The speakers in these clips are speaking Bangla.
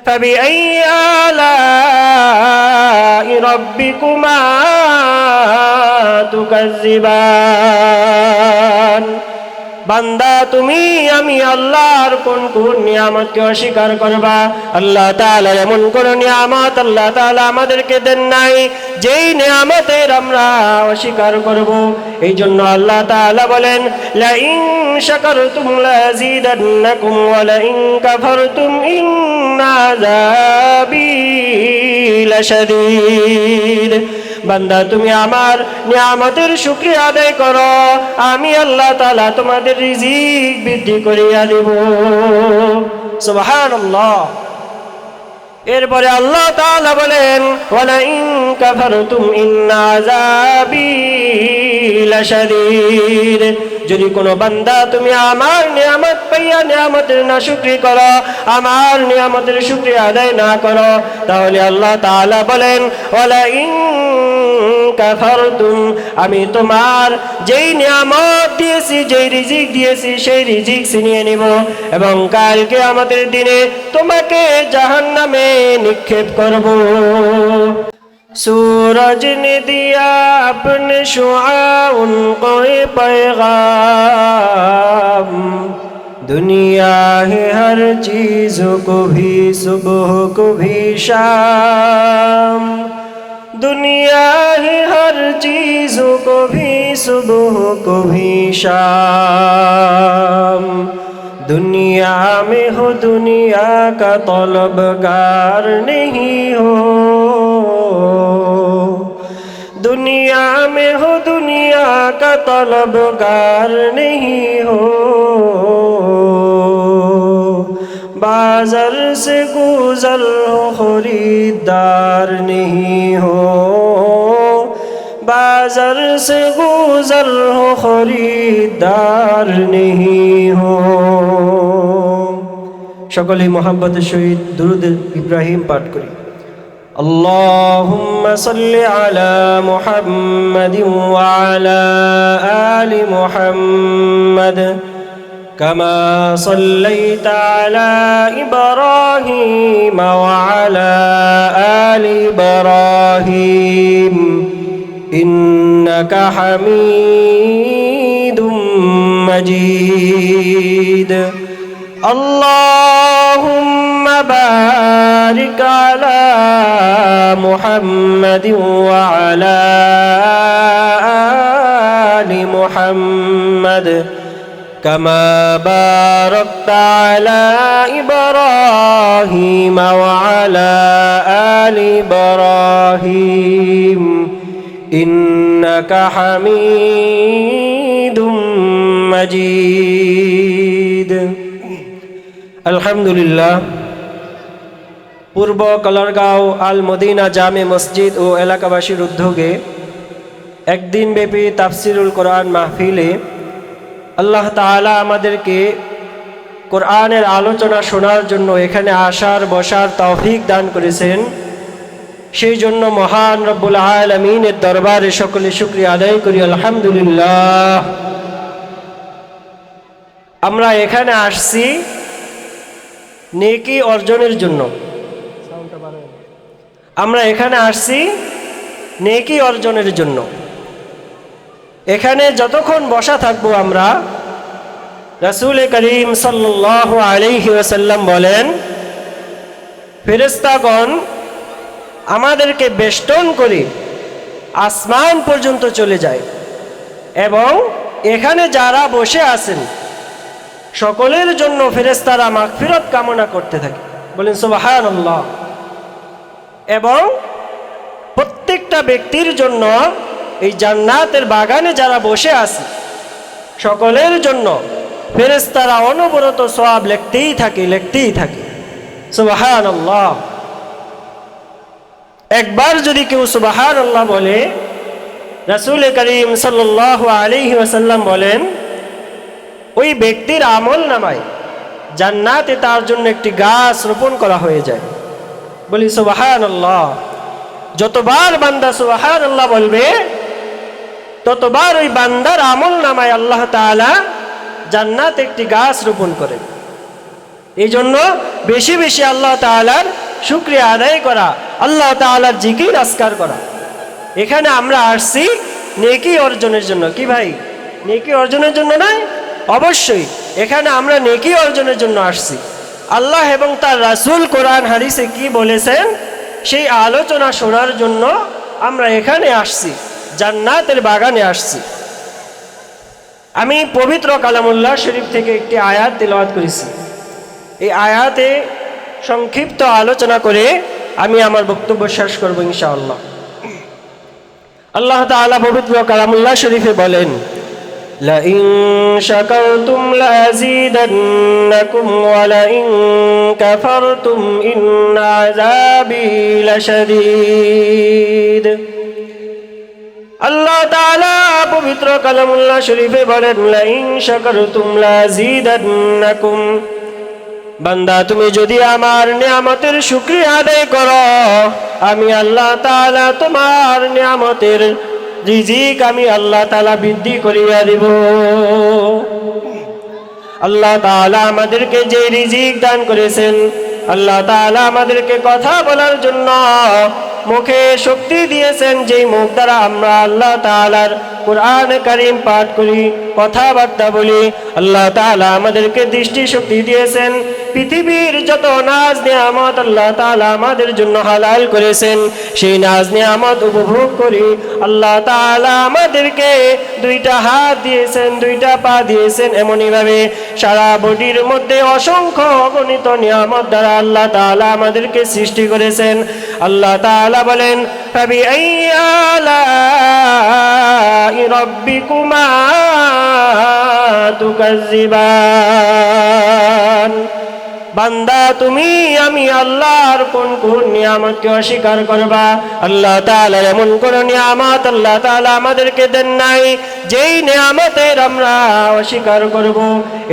فبأي آلاء ربكما تكذبان বান্দা তুমি আমি আল্লাহর কোন কোন নিয়ামতকে অস্বীকার করবা? আল্লাহ তাআলা এমন কোন নিয়ামত আল্লাহ তাআলা আমাদেরকে দেন নাই যেই নিয়ামতের আমরা অস্বীকার করব। এই জন্য আল্লাহ তাআলা বলেন, লা ইন শাকারতুম লাযীদান্নাকুম ওয়া লা ইন কাফারতুম ইন্না আযাবী লাশাদীদ। বান্দা তুমি আমার নিয়ামতের শুকরিয়া আদায় করো, আমি আল্লাহ তাআলা তোমাদের রিজিক বৃদ্ধি করিয়া দেব। সুবহানাল্লাহ। এরপরে আল্লাহ তাআলা বলেন, ওয়ালা ইন কাফারতুম ইন্না আযাবী লাশাদীদ। যদি কোনো বান্দা তুমি আমার নিয়ামত পাইয়া নিয়ামতের নাশুকরি করো, আমার নিয়ামতের শুকরিয়া আদায় না করো, তাহলে আল্লাহ তাআলা বলেন, ওয়ালা ইন কাফারতুম, আমি তোমার যেই নিয়ামত দিয়েছি, যেই রিজিক দিয়েছি, সেই রিজিক ছিনিয়ে নিব এবং কাল কিয়ামতের দিনে তোমাকে জাহান্নামে নিক্ষেপ করব। सूरज ने दिया अपने शुआ उनको पैगाम, दुनिया है हर चीज को भी सुबह को भी शाम, दुनिया है हर चीज को भी सुबह को भी शाम। दुनिया में हो दुनिया का तलबगार नहीं हो, दुनिया में हो दुनिया का तलबगार नहीं हो, बाजार से गुजर हो खरीदार नहीं हो, बाजार से गुजर हो खरीदार नहीं हो। সকলেই মোহাম্মতের সহিত দুরূদ ইব্রাহিম পাঠ করি। اللهم صل على محمد وعلى آل محمد كما صليت على إبراهيم وعلى آل إبراهيم إنك حميد مجيد. اللهم بارك على محمد وعلى آل محمد كما باركت على إبراهيم وعلى آل إبراهيم إنك حميد مجيد. আলহামদুলিল্লাহ। পূর্ব কলারগাঁও আল মদিনা জামে মসজিদ ও এলাকাবাসীর উদ্যোগে একদিনব্যাপী তাফসিরুল কোরআন মাহফিলে আল্লাহ তাআলা আমাদেরকে কোরআনের আলোচনা শোনার জন্য এখানে আসার বসার তৌফিক দান করেছেন। সেই জন্য মহান রব্বুল আলামিনের দরবারে সকলে শুকরিয়া আদায় করি, আলহামদুলিল্লাহ। আমরা এখানে আসছি নেকি অর্জনের জন্য। আমরা এখানে আসছি নেকি অর্জনের জন্য। এখানে যতক্ষণ বসা থাকবো আমরা, রাসূল করিম সাল্লাল্লাহু আলাইহি ওয়াসাল্লাম বলেন, ফেরেশতাগণ আমাদেরকে বেষ্টন করে আসমান পর্যন্ত চলে যায় এবং এখানে যারা বসে আছেন সকলের জন্য ফেরেশতারা মাগফিরাত কামনা করতে থাকে। বলেন সুবহানাল্লাহ। এবং প্রত্যেকটা ব্যক্তির জন্য এই জান্নাতের বাগানে যারা বসে আছে সকলের জন্য ফেরেশতারা অনবরত সওয়াব লিখতেই থাকে। সুবহানাল্লাহ। একবার যদি কেউ সুবহানাল্লাহ বলে, রাসূল করিম সাল্লাল্লাহু আলাইহি ওয়াসাল্লাম বলেন, ওই ব্যক্তির আমল নামায় জান্নাতে তার জন্য একটি গাছ রোপণ করা হয়ে যায়। বলি সুবহানাল্লাহ। যতবার বান্দা সুবহানাল্লাহ বলবে ততবার ওই বান্দার আমল নামায় আল্লাহ তাআলা জান্নাতে একটি গাছ রোপণ করেন। এই জন্য বেশি বেশি আল্লাহ তাআলার শুকরিয়া আদায় করা, আল্লাহ তাআলার জিকির আজকার করা। এখানে আমরা আসছি নেকি অর্জনের জন্য। কি ভাই, নেকি অর্জনের জন্য নয়? অবশ্যই এখানে আমরা নেকি অর্জনের জন্য আসছি। আল্লাহ এবং তার রাসূল কোরআন হাদিসে কি বলেছেন সেই আলোচনা শোনার জন্য আমরা এখানে আসছি, জান্নাতের বাগানে আসছি। আমি পবিত্র কালামুল্লাহ শরীফ থেকে একটি আয়াত তিলাওয়াত করেছি। এই আয়াতে সংক্ষিপ্ত আলোচনা করে আমি আমার বক্তব্য শেষ করব ইনশাআল্লাহ। আল্লাহ তাআলা পবিত্র কালামুল্লাহ শরীফে বলেন, লাইন শাকারতুম লাযীদান্নাকুম ওয়া লাইন কাফারতুম ইন্না আযাবি লাশাদীদ। আল্লাহ তাআলা পবিত্র কালামুল্লাহ শরীফে বলেন, লাইন শাকারতুম লাযীদান্নাকুম, বান্দা তুমি যদি আমার নিয়ামতের শুকরিয়া আদায় করো, আমি আল্লাহ তাআলা তোমার নিয়ামতের রিজিক আমি আল্লাহ তাআলা বৃদ্ধি করিয়া দিব। আল্লাহ তাআলা আমাদেরকে যে রিজিক দান করেছেন, আল্লাহ তাআলা আমাদেরকে কথা বলার জন্য মুখে শক্তি দিয়েছেন, যেই মুখ দ্বারা আমরা আল্লাহ তাআলার কুরআন কারীম পাঠ করি, কথাবার্তা বলি। আল্লাহ তাআলা আমাদেরকে দৃষ্টি শক্তি দিয়েছেন। পৃথিবীর যত নাজ নিয়ামত আল্লাহ তাআলা আমাদের জন্য হালাল করেছেন, সেই নাজ নিয়ামত উপভোগ করি। আল্লাহ তাআলা আমাদেরকে দুইটা হাত দিয়েছেন, দুইটা পা দিয়েছেন, এমনইভাবে সারা বডির মধ্যে অসংখ্য অগণিত নিয়ামত দ্বারা আল্লাহ তাআলা আমাদেরকে সৃষ্টি করেছেন। আল্লাহ তাআলা বলেন, ফাবিআইয়ি আলাই রাব্বিকুমা তুকাজ্জিবান। বান্দা তুমি আমি আল্লাহর কোন কোন নিয়ামতকে অস্বীকার করবা? আল্লাহ তাআলার এমন কোন নিয়ামত আল্লাহ তাআলা আমাদেরকে দেন নাই যেই নিয়ামতের আমরা অস্বীকার করব।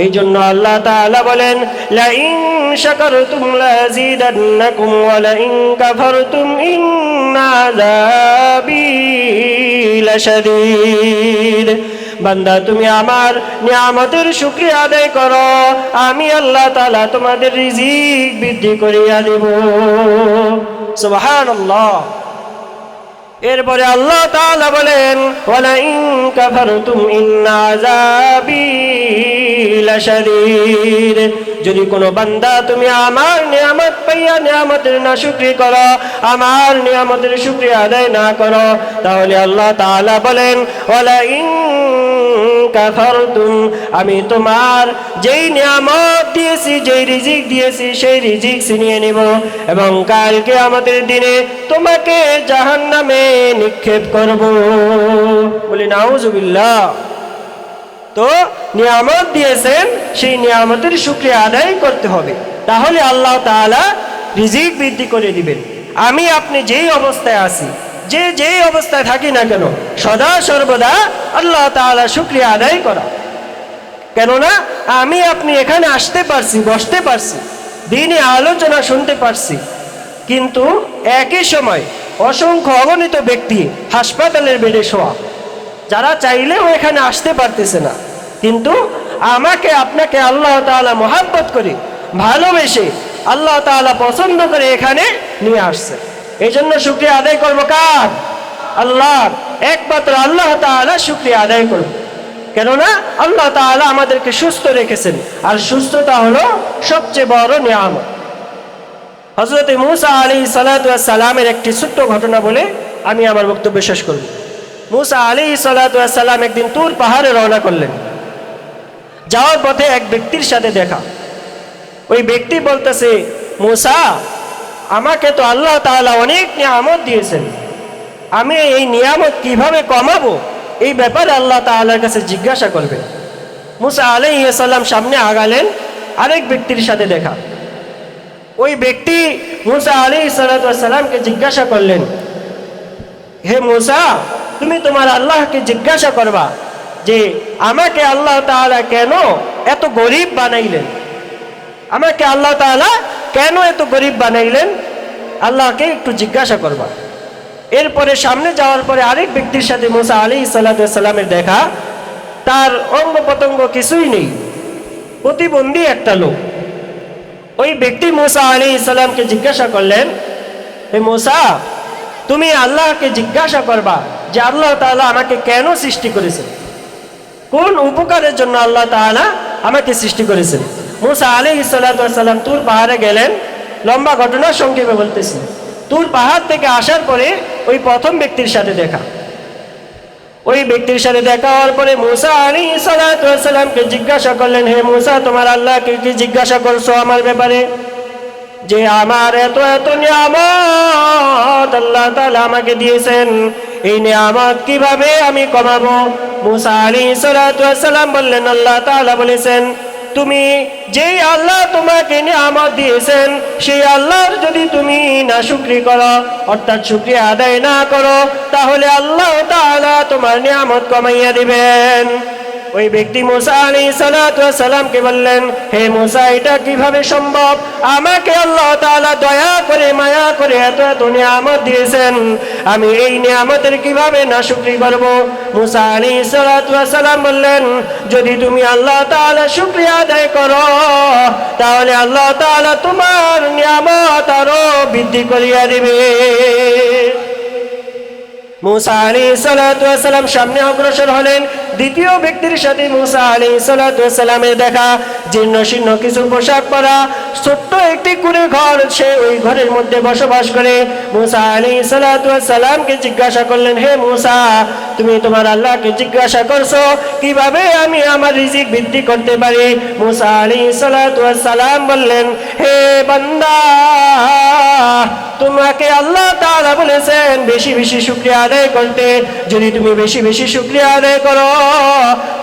এই জন্য আল্লাহ তাআলা বলেন, লাইন শাকারতুম লাযীদান্নাকুম ওয়া লাইন কাফারতুম ইন্না আযাবি লাশাদীদ। বান্দা তুমি আমার নিয়ামতের শুকরিয়া আদায় করো, আমি আল্লাহ তাআলা তোমাদের রিজিক বৃদ্ধি করিয়া দেব। সুবহানাল্লাহ। এরপরে আল্লাহ তাআলা বলেন, ওয়ালাইন কাফারতুম ইন্না আযাবি লাশাদীদ। যদি কোনো বান্দা তুমি আমার নিয়ামত পাইয়া নিয়ামতের নাশুকরি করো, আমার নিয়ামতের শুকরিয়া আদায় না করো, তাহলে আল্লাহ তাআলা বলেন, ওয়ালাইন কাফারতুম, আমি তোমার যেই নিয়ামত দিয়েছি, যেই রিজিক দিয়েছি, সেই রিজিক ছিনিয়ে নিব এবং কাল কিয়ামতের দিনে তোমাকে জাহান্নামে নিক্ষেপ করব। বলি নাউজুবিল্লাহ। তো নিয়ামত দিয়েছেন, সেই নিয়ামতের শুকরিয়া আদায় করতে হবে, তাহলে আল্লাহ তাআলা রিজিক বৃদ্ধি করে দিবেন। আমি আপনি যেই অবস্থায় আছি, যেই অবস্থায় থাকি না কেন, সদা সর্বদা আল্লাহ তাআলা শুকরিয়া আদায় করা। কেননা আমি আপনি এখানে আসতে পারছি, বসতে পারছি, দিনে আলোচনা শুনতে পারছি, কিন্তু একই সময় অসংখ্য অগণিত ব্যক্তি হাসপাতালের বেডে শোয়া, যারা চাইলেও এখানে আসতে পারতেছে না, কিন্তু আমাকে আপনাকে আল্লাহ তাআলা মহব্বত করে, ভালোবেসে, আল্লাহ তাআলা পছন্দ করে এখানে নিয়ে আসছে। এই জন্য শুকরিয়া আদায় করবো কার? আল্লাহর। একমাত্র আল্লাহ তাআলা শুকরিয়া আদায় করব। কেননা আল্লাহ তাআলা আমাদেরকে সুস্থ রেখেছেন, আর সুস্থতা হলো সবচেয়ে বড় নিয়ামত। হযরত মূসা আলাইহিস সালাতু ওয়াস সালামের একটি ছোট্ট ঘটনা বলে আমি আমার বক্তব্য শেষ করব। মূসা আলাইহিস সালাতু ওয়াস সালাম একদিন তুর পাহাড়ে রওনা করলেন। যাওয়ার পথে এক ব্যক্তির সাথে দেখা। ওই ব্যক্তি বলতেছে, মূসা, আমাকে তো আল্লাহ তাআলা অনেক নিয়ামত দিয়েছেন, আমি এই নিয়ামত কিভাবে কমাবো, এই ব্যাপারে আল্লাহ তাআলার কাছে জিজ্ঞাসা করবে। মূসা আলাইহিস সালাম সামনে আগালেন, আরেক ব্যক্তির সাথে দেখা। ওই ব্যক্তি মূসা আলাইহিস সালামকে জিজ্ঞাসা করলেন, হে মূসা, তুমি তোমার আল্লাহকে জিজ্ঞাসা করবা যে আমাকে আল্লাহ তাআলা কেন এত গরিব বানাইলেন, আমাকে আল্লাহ তাআলা কেন এত গরিব বানাইলেন, আল্লাহকে একটু জিজ্ঞাসা করবা। এরপরে সামনে যাওয়ার পরে আরেক ব্যক্তির সাথে মূসা আলাইহিস সালামের দেখা। তার অঙ্গ প্রত্যঙ্গ কিছুই নেই, প্রতিবন্ধী একটা লোক। ওই ব্যক্তি মূসা আলাইহিস সালামকে জিজ্ঞাসা করলেন, হে মূসা, তুমি আল্লাহকে জিজ্ঞাসা করবা যে আল্লাহ তাআলা আমাকে কেন সৃষ্টি করেছেন, কোন উপকারের জন্য আল্লাহ তাআলা আমাকে সৃষ্টি করেছেন। মূসা আলাইহিস সালাম তুর পাহাড়ে গেলেন। লম্বা ঘটনা সংক্ষেপে বলতেছি। তুর পাহাড় থেকে আসার পরে ওই প্রথম ব্যক্তির সাথে দেখা। ওই ব্যক্তির সাথে দেখা হওয়ার পরে মূসা আলাইহিস সালামকে জিজ্ঞাসা করলেন, হে মূসা, তোমার আল্লাহকে কি জিজ্ঞাসা করছো আমার ব্যাপারে, যে আমার এত এত নিয়ামত আল্লাহ তাআলা আমাকে দিয়েছেন, এই নিয়ামত কিভাবে আমি কমাবো? মূসা আলাইহিস সালাম বললেন, আল্লাহ তাআলা বলেছেন, তুমি যেই আল্লাহ তোমাকে নিয়ামত দিয়েছেন সেই আল্লাহর যদি তুমি নাশুকরি করো, অর্থাৎ শুকরিয়া আদায় না করো, তাহলে আল্লাহ তাআলা তোমার নিয়ামত কমাইয়া দিবেন। ওই ব্যক্তি মূসা আলাইহিস সালামকে বললেন, হে মূসা, এটা কিভাবে সম্ভব? আমাকে আল্লাহ তাআলা দয়া করে মায়া করে এত এত নিয়ামত দিয়েছেন, আমি এই নিয়ামতের কিভাবে নাশুকরি করব? মূসা আলাইহিস সালাম বললেন, যদি তুমি আল্লাহ তাআলা শুকরিয়া আদায় করো তাহলে আল্লাহ তাআলা তোমার নিয়ামত আরো বৃদ্ধি করিয়া দিবে। মূসা আলাইহিস সালাম সামনে অগ্রসর হলেন। দ্বিতীয় ব্যক্তির সাথে মূসা আলাইহিস সালামের দেখা। জীর্ণ শীর্ণ কিছু পোশাক পরা, ছোট্ট একটি কুঁড়ে ঘর, সে ওই ঘরের মধ্যে বসবাস করে। মূসা আলাইহিস সালামকে জিজ্ঞাসা করলেন, হে মূসা, তুমি তোমার আল্লাহকে জিজ্ঞাসা করছো কিভাবে আমি আমার রিজিক বৃদ্ধি করতে পারি? মূসা আলাইহিস সালাম বললেন, হে বান্দা, তোমাকে আল্লাহ তাআলা বলেছেন বেশি বেশি শুকরিয়া আদায় করতে। যদি তুমি বেশি বেশি শুকরিয়া আদায় করো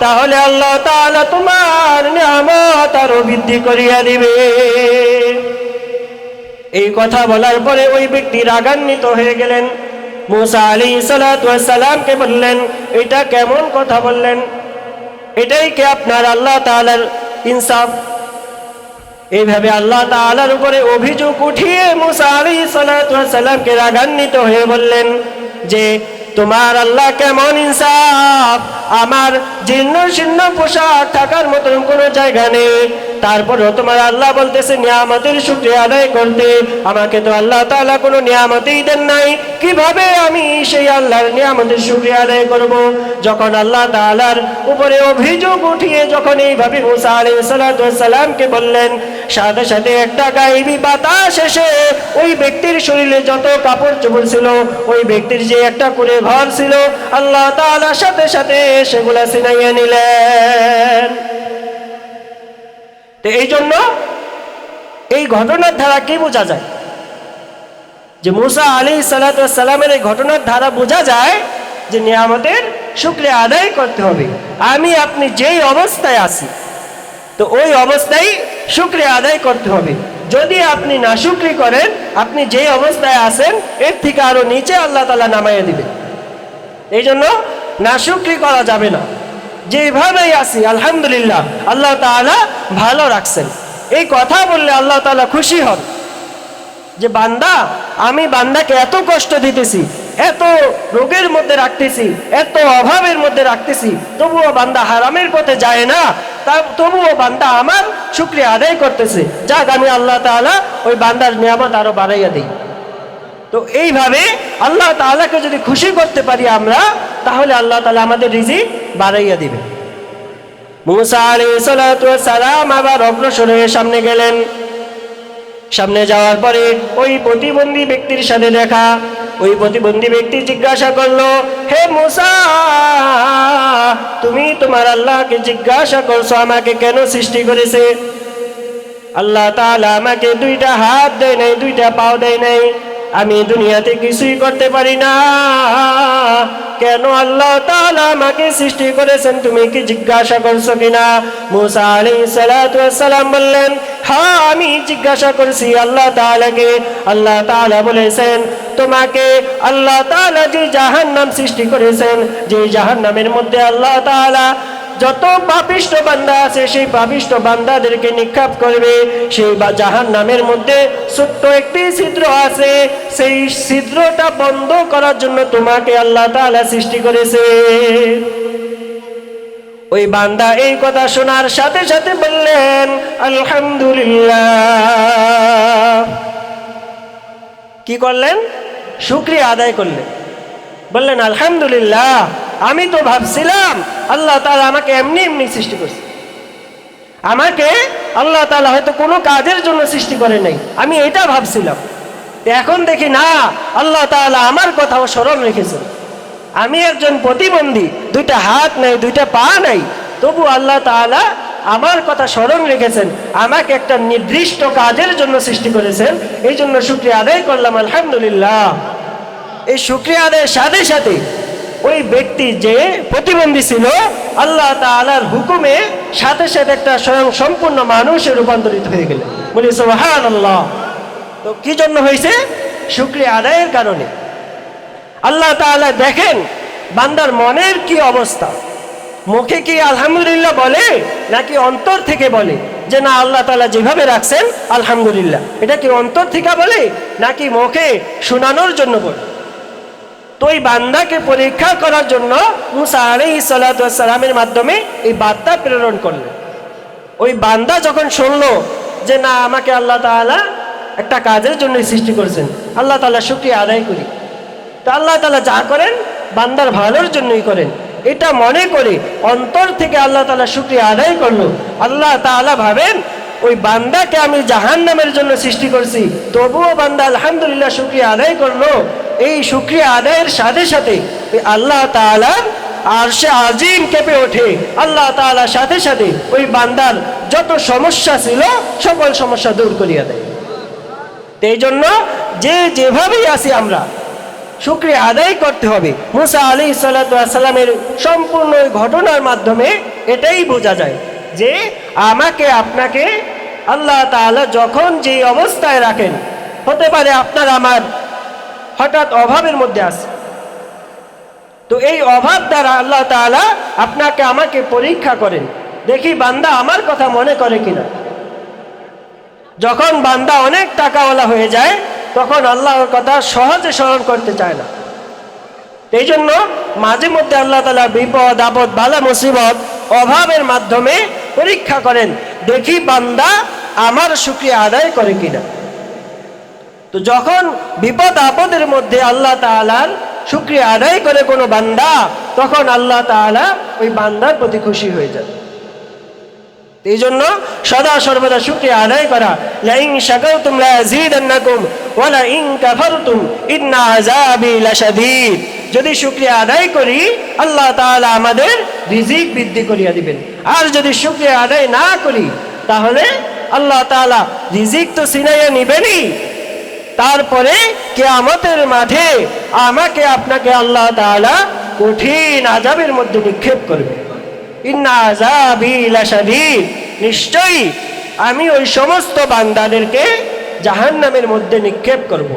তাহলে আল্লাহ তাআলা তোমার নিয়ামত আরো বৃদ্ধি করিয়া দিবে। এই কথা বলার পরে ওই ব্যক্তি রাগান্বিত হয়ে গেলেন। মূসা আলাইহিস সালামকে বললেন, এটা কেমন কথা বললেন? এটাই কি আপনার আল্লাহ তাআলার ইনসাফ? এইভাবে আল্লাহ তাআলার উপরে অভিযোগ উঠিয়ে মূসা আলাইহিস সালামকে রাগান্বিত হয়ে বললেন যে তোমার আল্লাহ কেমন ইনসাফ, আমার জীর্ণ শীর্ণ পোশাক থাকার মতন কোনো জায়গা নেই, তারপরেও তোমার আল্লাহ বলতেছে নিয়ামতের শুকরিয়া আদায় করতে। আমাকে তো আল্লাহ তাআলা কোনো নিয়ামতই দেন নাই, কিভাবে আমি সেই আল্লাহর নিয়ামতের শুকরিয়া আদায় করব? যখন আল্লাহ তাআলার উপরে অভিযোগ উঠিয়ে যখন এইভাবে মূসা আলাইহিস সালামকে বললেন, সাথে সাথে একটা গায়েবী বাতাস এসে ওই ব্যক্তির শরীরে যত কাপড় চোপড় ছিল, ওই ব্যক্তির যে একটা কুঁড়ে ঘর ছিল, আল্লাহ তাআলা সাথে সাথে সেগুলা ছিনাইয়া নিলেন। তো এই জন্য এই ঘটনার ধারা কি বোঝা যায়? যে মূসা আলাইহিস সালামের এই ঘটনার ধারা বোঝা যায় যে নিয়ামতের শুকরিয়া আদায় করতে হবে। আমি আপনি যেই অবস্থায় আছি, তো ওই অবস্থায় শুকরিয়া আদায় করতে হবে। যদি আপনি নাশুকরি করেন, আপনি যেই অবস্থায় আছেন এর থেকে আরো নিচে আল্লাহ তাআলা নামাইয়া দিবেন। এই জন্য নাশুকরি করা যাবে না। যেভাবেই আছি আলহামদুলিল্লাহ, আল্লাহ তাআলা ভালো রাখছেন, এই কথা বললে আল্লাহ তাআলা খুশি হন যে বান্দা, আমি বান্দাকে এত কষ্ট দিতেছি, এত রোগের মধ্যে রাখতেছি, এত অভাবের মধ্যে রাখতেছি, তবুও বান্দা হারামের পথে যায় না, তবুও বান্দা আমার শুকরিয়া আদায় করতেছে। যাক, আমি আল্লাহ তাআলা ওই বান্দার নিয়ামত আরো বাড়াইয়া দিই। তো এইভাবে আল্লাহ তাআলাকে যদি খুশি করতে পারি আমরা, তাহলে আল্লাহ তাআলা আমাদের রিজিক বাড়াইয়া দিবে। মূসা আলাইহিস সালাম আবার অগ্রসর হয়ে সামনে গেলেন। সামনে যাওয়ার পরে ওই প্রতিবন্ধী ব্যক্তির সাথে দেখা। ওই প্রতিবন্ধী ব্যক্তি জিজ্ঞাসা করলো, হে মূসা, তুমি তোমার আল্লাহকে জিজ্ঞাসা করছো আমাকে কেন সৃষ্টি করেছে? আল্লাহ তাআলা আমাকে দুইটা হাত দেয় নাই, দুইটা পাও দেয় নাই, আমি দুনিয়াতে কিছুই করতে পারি না, কেন আল্লাহ তাআলা আমাকে সৃষ্টি করেছেন তুমি কি জিজ্ঞাসা করছো কিনা? মূসা আলাইহিস সালাম বললেন, হ্যাঁ, আমি জিজ্ঞাসা করছি আল্লাহ তাআলাকে। আল্লাহ তাআলা বলেছেন তোমাকে আল্লাহ তাআলা যে জাহান্নাম সৃষ্টি করেছেন, যে জাহান্নামের মধ্যে আল্লাহ তাআলা যত পাপিষ্ঠ বান্দা আছে সেই পাপিষ্ঠ বান্দাদেরকে নিক্ষেপ করবে। সেই জাহান্নামের মধ্যে ছোট্ট একটি ছিদ্র আছে, সেই ছিদ্রটা বন্ধ করার জন্য তোমাকে আল্লাহ তাআলা সৃষ্টি করেছে। ওই বান্দা এই কথা শোনার সাথে সাথে বললেন আলহামদুলিল্লাহ। কি করলেন? শুকরিয়া আদায় করলেন, বললেন আলহামদুলিল্লাহ, আমি তো ভাবছিলাম আল্লাহ তাআলা আমাকে এমনি এমনি সৃষ্টি করছে, আমাকে আল্লাহ তাআলা হয়তো কোনো কাজের জন্য সৃষ্টি করে নাই, আমি এটা ভাবছিলাম। এখন দেখি না, আল্লাহ তাআলা আমার কথাও স্মরণ রেখেছেন। আমি একজন প্রতিবন্ধী, দুইটা হাত নাই, দুইটা পা নাই, তবু আল্লাহ তাআলা আমার কথা স্মরণ রেখেছেন, আমাকে একটা নির্দিষ্ট কাজের জন্য সৃষ্টি করেছেন। এই জন্য শুকরিয়া আদায় করলাম, আলহামদুলিল্লাহ। এই শুকরিয়া আদায়ের সাথে সাথে ওই ব্যক্তি যে প্রতিবন্ধী ছিল, আল্লাহ তাআলার হুকুমে সাথে সাথে একটা স্বয়ং সম্পূর্ণ মানুষে রূপান্তরিত হয়ে গেলেন। বলি সুবহানাল্লাহ। তো কি জন্য হয়েছে? শুকরিয়া আদায়ের কারণে। আল্লাহ তাআলা দেখেন বান্দার মনের কি অবস্থা, মুখে কি আলহামদুলিল্লাহ বলে নাকি অন্তর থেকে বলে যে না আল্লাহ তাআলা যেভাবে রাখছেন আলহামদুলিল্লাহ, এটা কি অন্তর থেকে বলে নাকি মুখে শোনানোর জন্য বলে? তো এই বান্দাকে পরীক্ষা করার জন্য মুসা আলাইহিস সালাতু ওয়াস সালামের মাধ্যমে এই বার্তা প্রেরণ করলেন। ওই বান্দা যখন শুনলো যে না আমাকে আল্লাহ তাআলা একটা কাজের জন্য সৃষ্টি করেছেন, আল্লাহ তাআলা শুকরিয়া আদায় করি, তো আল্লাহ তাআলা যা করেন বান্দার ভালোর জন্যই করেন, এটা মনে করে অন্তর থেকে আল্লাহ তাআলা শুকরিয়া আদায় করলো। আল্লাহ তাআলা ভাবেন ওই বান্দাকে আমি জাহান্নামের জন্য সৃষ্টি করছি, তবুও বান্দা আলহামদুলিল্লাহ শুকরিয়া আদায় করলো। এই শুকরিয়া আদায়ের সাথে সাথে আল্লাহ তাআলা আরশে আজিম কেঁপে ওঠে। আল্লাহ তাআলা সাথে সাথে ওই বান্দার যত সমস্যা ছিল সকল সমস্যা দূর করিয়া দেয়। এই জন্য যে যেভাবেই আছি আমরা শুকরিয়া আদায় করতে হবে। মুসা আলাইহিস সালাতু ওয়াস সালামের সম্পূর্ণ ঘটনার মাধ্যমে এটাই বোঝা যায় যে আমাকে আপনাকে আল্লাহ তাআলা যখন যে অবস্থায় রাখেন, হতে পারে আপনার আমার হঠাৎ অভাবের মধ্যে আছে, তো এই অভাব দ্বারা আল্লাহ তাআলা আপনাকে আমাকে পরীক্ষা করেন, দেখি বান্দা আমার কথা মনে করে কিনা। যখন বান্দা অনেক টাকাওয়ালা হয়ে যায় তখন আল্লাহর কথা সহজে স্মরণ করতে চায় না। এই জন্য মাঝে মধ্যে আল্লাহ তাআলা বিপদ আপদ বালা মুসিবত অভাবের মাধ্যমে পরীক্ষা করেন, দেখি বান্দা আমার শুকরিয়া আদায় করে কিনা। তো যখন বিপদ আপদের মধ্যে আল্লাহ তাআলার শুকরিয়া আদায় করে কোনো বান্দা, তখন আল্লাহ তাআলা ওই বান্দার প্রতি খুশি হয়ে যায়। এই জন্য সদা সর্বদা শুকরিয়া আদায় করা। লাইন শাকারতুম লাযীদান্নাকুম ওয়া লাইন কাফারতুম ইন্না আযাবি লাশাদীদ। যদি শুকরিয়া আদায় করি আল্লাহ তাআলা আমাদের রিজিক বৃদ্ধি করিয়া দিবেন, আর যদি শুকরিয়া আদায় না করি তাহলে আল্লাহ তাআলা রিজিক তো ছিনাইয়া নিবেনই, তারপরে কিয়ামতের মাঠে আমাকে আপনাকে আল্লাহ তাআলা কঠিন আযাবের মধ্যে নিক্ষেপ করবে। ইন্না আযাবি লাশাদীদ, নিশ্চয়ই আমি ওই সমস্ত বান্দাদেরকে জাহান্নামের মধ্যে নিক্ষেপ করব।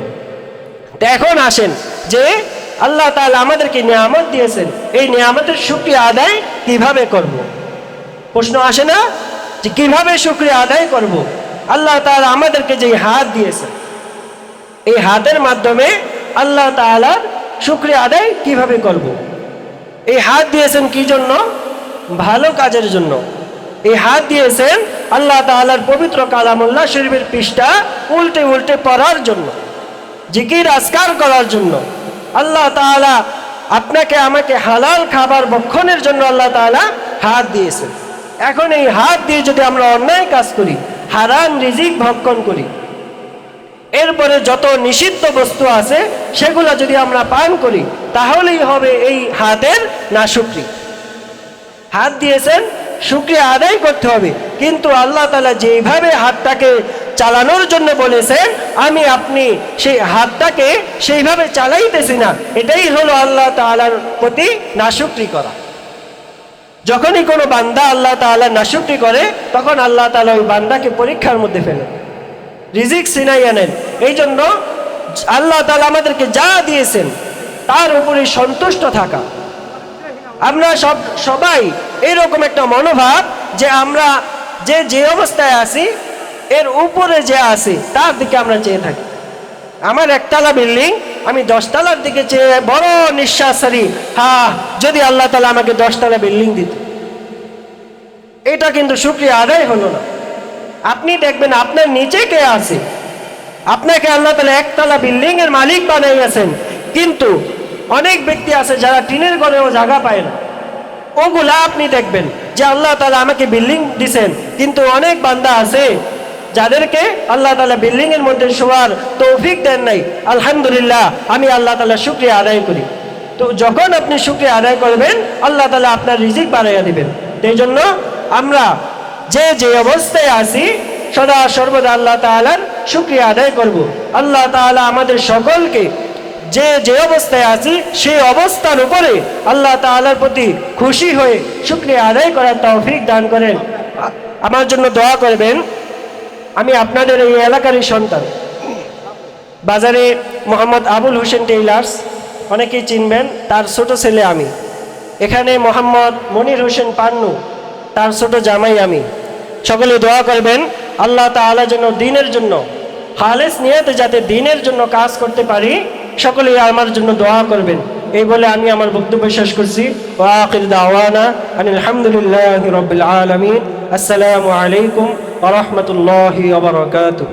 তো এখন আসেন যে আল্লাহ তাআলা আমাদেরকে নিয়ামত দিয়েছেন, এই নিয়ামতের শুকরিয়া আদায় কিভাবে করব? প্রশ্ন আসে না যে কিভাবে শুকরিয়া আদায় করব? আল্লাহ তাআলা আমাদেরকে যে হাত দিয়েছেন, এই হাতের মাধ্যমে আল্লাহ তাআলার শুকরিয়া আদায় কিভাবে করব? এই হাত দিয়েছেন কি জন্য? ভালো কাজের জন্য। এই হাত দিয়েছেন আল্লাহ তাআলার পবিত্র কালামুল্লাহ শরীফের পৃষ্ঠা উল্টে উল্টে পড়ার জন্য, জিকির আজকার করার জন্য। আল্লাহ তাআলা আপনাকে আমাকে হালাল খাবার ভক্ষণের জন্য আল্লাহ তাআলা হাত দিয়েছেন। এখন এই হাত দিয়ে যদি আমরা অন্যায় কাজ করি, হারাম রিজিক ভক্ষণ করি, এরপরে যত নিষিদ্ধ বস্তু আছে সেগুলো যদি আমরা পান করি, তাহলেই হবে এই হাতের নাশুকরি। হাত দিয়েছেন, শুকরিয়া আদায় করতে হবে, কিন্তু আল্লাহ তাআলা যেভাবে হাতটাকে চালানোর জন্য বলেছেন আমি আপনি সেই হাতটাকে সেইভাবে চালাইতেছি না, এটাই হলো আল্লাহ তাআলার প্রতি নাশুকরি করা। যখনই কোনো বান্দা আল্লাহ তাআলা নাশুকরি করে তখন আল্লাহ তাআলা ওই বান্দাকে পরীক্ষার মধ্যে ফেলেন, রিজিক ছিনাইয়া নেন। এই জন্য আল্লাহ তাআলা আমাদেরকে যা দিয়েছেন তার উপরে সন্তুষ্ট থাকা। আমরা সবাই এরকম একটা মনোভাব যে আমরা যে অবস্থায় আছি এর উপরে যে আছি তার দিকে আমরা চেয়ে থাকি। আমার একতলা বিল্ডিং, আমি 10 তলার দিকে চেয়ে বড় নিঃশ্বাস ছাড়ি, যদি আল্লাহ তাআলা আমাকে 10 তলা বিল্ডিং দিত, এটা কিন্তু শুকরিয়া আদায় হলো না। আপনি দেখবেন আপনার নিচে কে আছে, আপনাকে আল্লাহ তাআলা একতলা বিল্ডিং এর মালিক বানাইয়াছেন, কিন্তু অনেক ব্যক্তি আছে যারা টিনের ঘরেও জায়গা পায় না। ওগুলা আপনি দেখবেন যে আল্লাহ তাআলা আমাকে বিল্ডিং দিছেন, কিন্তু অনেক বান্দা আছে যাদেরকে আল্লাহ তাআলা বিল্ডিং এর মধ্যে শোয়ার তৌফিক দেন নাই। আলহামদুলিল্লাহ, আমি আল্লাহ তাআলা শুকরিয়া আদায় করি। তো যখন আপনি শুকরিয়া আদায় করবেন, আল্লাহ তাআলা আপনার রিজিক বাড়াইয়া দিবেন। এই জন্য আমরা যে অবস্থায় আছি সদা সর্বদা আল্লাহ তাআলার শুকরিয়া আদায় করব। আল্লাহ তাআলা আমাদের সকলকে যে অবস্থায় আছি সেই অবস্থার উপরে আল্লাহ তাআলার প্রতি খুশি হয়ে শুকরিয়া আদায় করার তৌফিক দান করেন। আমার জন্য দোয়া করবেন। আমি আপনাদের এই এলাকারই সন্তান। বাজারে মোহাম্মদ আবুল হোসেন টেইলার্স, অনেকেই চিনবেন, তার ছোট ছেলে আমি। এখানে মোহাম্মদ মনির হোসেন পান্নু, তার ছোট জামাই আমি। সকলে দোয়া করবেন আল্লাহ তাআলা যেন দ্বীনের জন্য খালেস নিয়তে যাতে দ্বীনের জন্য কাজ করতে পারি। সকলে আমার জন্য দোয়া করবেন। এই বলে আমি আমার বক্তব্য শেষ করছি। ওয়া আখির দাওয়ানা আনিল হামদুলিল্লাহি রাব্বিল আলামিন। আসসালামু আলাইকুম ওয়া রাহমাতুল্লাহি ওয়া বারাকাতুহু।